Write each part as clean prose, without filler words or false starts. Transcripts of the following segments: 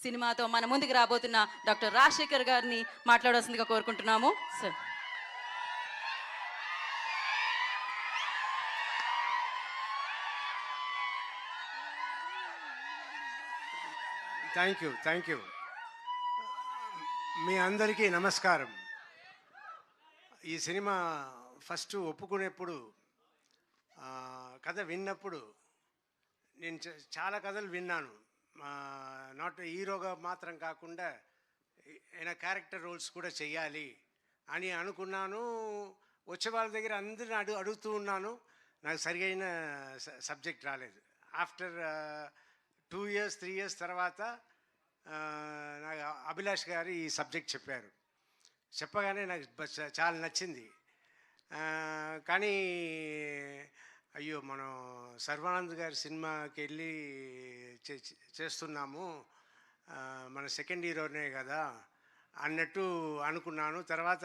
సినిమాతో మన ముందుకు రాబోతున్న డాక్టర్ రాజశేఖర్ గారిని మాట్లాడాల్సిందిగా కోరుకుంటున్నాము సార్. Thank you. మీ అందరికీ నమస్కారం. ఈ సినిమా ఫస్ట్ ఒప్పుకునేప్పుడు, కథ విన్నప్పుడు నేను చాలా కథలు విన్నాను. నాట్ హీరోగా మాత్రం కాకుండా ఏమైనా క్యారెక్టర్ రోల్స్ కూడా చెయ్యాలి అని అనుకున్నాను. వచ్చే వాళ్ళ దగ్గర అందరిని అడుగుతూ ఉన్నాను. నాకు సరిగైన సబ్జెక్ట్ రాలేదు. ఆఫ్టర్ 2 years 3 years తర్వాత నాకు అభిలాష్ గారు ఈ సబ్జెక్ట్ చెప్పారు. చెప్పగానే నాకు చాలా నచ్చింది. కానీ అయ్యో, మనం సర్వానంద్ గారి సినిమాకి వెళ్ళి చేస్తున్నాము, మన సెకండ్ హీరోనే కదా అన్నట్టు అనుకున్నాను. తర్వాత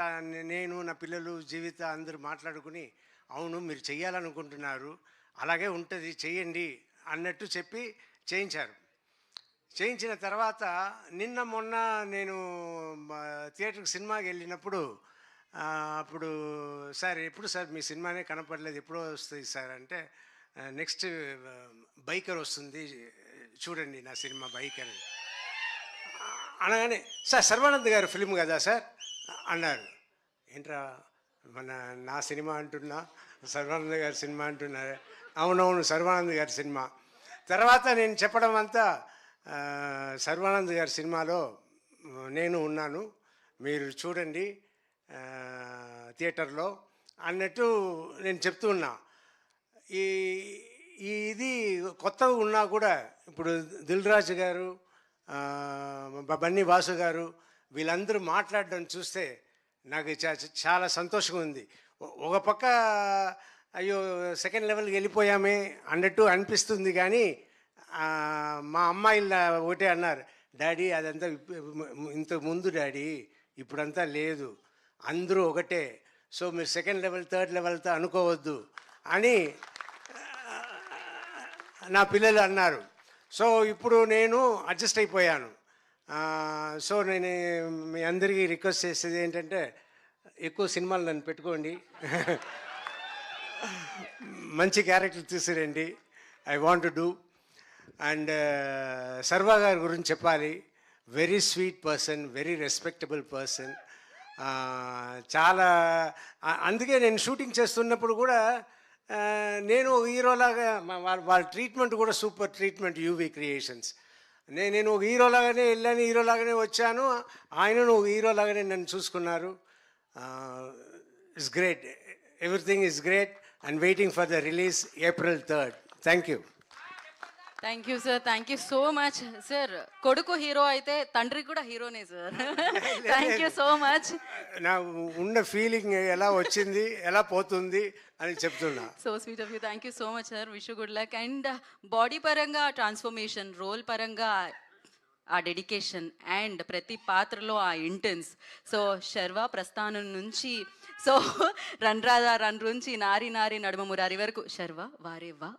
నేను, నా పిల్లలు, జీవిత అందరూ మాట్లాడుకుని, అవును మీరు చెయ్యాలనుకుంటున్నారు, అలాగే ఉంటుంది, చెయ్యండి అన్నట్టు చెప్పి చేయించారు. చేయించిన తర్వాత నిన్న మొన్న నేను థియేటర్కి సినిమాకి వెళ్ళినప్పుడు, అప్పుడు సార్ ఎప్పుడు సార్ మీ సినిమానే కనపడలేదు, ఎప్పుడో వస్తుంది సార్ అంటే, నెక్స్ట్ బైకర్ వస్తుంది చూడండి నా సినిమా బైకర్ అనగానే, సార్ సర్వానంద్ గారు ఫిల్మ్ కదా సార్ అన్నారు. ఏంట్రా నా సినిమా అంటున్నా, సర్వానంద్ గారి సినిమా అంటున్నారు. అవునవును సర్వానంద్ గారి సినిమా. తర్వాత నేను చెప్పడం అంతా, సర్వానంద్ గారి సినిమాలో నేను ఉన్నాను, మీరు చూడండి థియేటర్లో అన్నట్టు నేను చెప్తూ ఉన్నా. ఇది కొత్తగా ఉన్నా కూడా ఇప్పుడు దిల్ రాజు గారు, బన్నీ వాసు గారు వీళ్ళందరూ మాట్లాడడం చూస్తే నాకు చాలా సంతోషంగా ఉంది. ఒక పక్క అయ్యో సెకండ్ లెవెల్కి వెళ్ళిపోయామే అన్నట్టు అనిపిస్తుంది. కానీ మా అమ్మాయిలు ఒకటే అన్నారు, డాడీ అదంతా ఇంతకు ముందు డాడీ, ఇప్పుడంతా లేదు, అందరూ ఒకటే, సో మీరు సెకండ్ లెవెల్ థర్డ్ లెవెల్తో అనుకోవద్దు అని నా పిల్లలు అన్నారు. సో ఇప్పుడు నేను అడ్జస్ట్ అయిపోయాను. సో నేను మీ అందరికీ రిక్వెస్ట్ చేసేది ఏంటంటే, ఎక్కువ సినిమాలు నన్ను పెట్టుకోండి, మంచి క్యారెక్టర్ తీసుకురండి, I want to do. And Sarva గారి గురించి చెప్పాలి, very sweet person, very respectable person. చాలా అందుకే నేను షూటింగ్ చేస్తున్నప్పుడు కూడా నేను హీరోలాగా వాళ్ళ ట్రీట్మెంట్ కూడా సూపర్ ట్రీట్మెంట్, యూవీ క్రియేషన్స్. నేను ఒక హీరోలాగానే వెళ్ళాను, హీరోలాగానే వచ్చాను, ఆయనను ఒక హీరోలాగానే నన్ను చూసుకున్నారు. It's great, everything is great and waiting for the release April 3rd. Thank you. Thank you sir, thank you so much sir. కొడుకు హీరో అయితే తండ్రి కూడా హీరోనే sir. Thank you so much. నా ఉన్న ఫీలింగ్ ఎలా వచ్చింది, ఎలా పోతుంది అని చెప్తున్నా. So sweet of you, thank you so much sir. Wish you good luck. And body పరంగా ట్రాన్స్ఫర్మేషన్, రోల్ పరంగా ఆ డెడికేషన్ అండ్ ప్రతి పాత్రలో ఆ ఇంటెన్స్. సో శర్వా ప్రస్థానం నుంచి, సో రన్ రాధా రన్ నుంచి నారి నారి నడుమ మురారి వరకు శర్వా వారేవా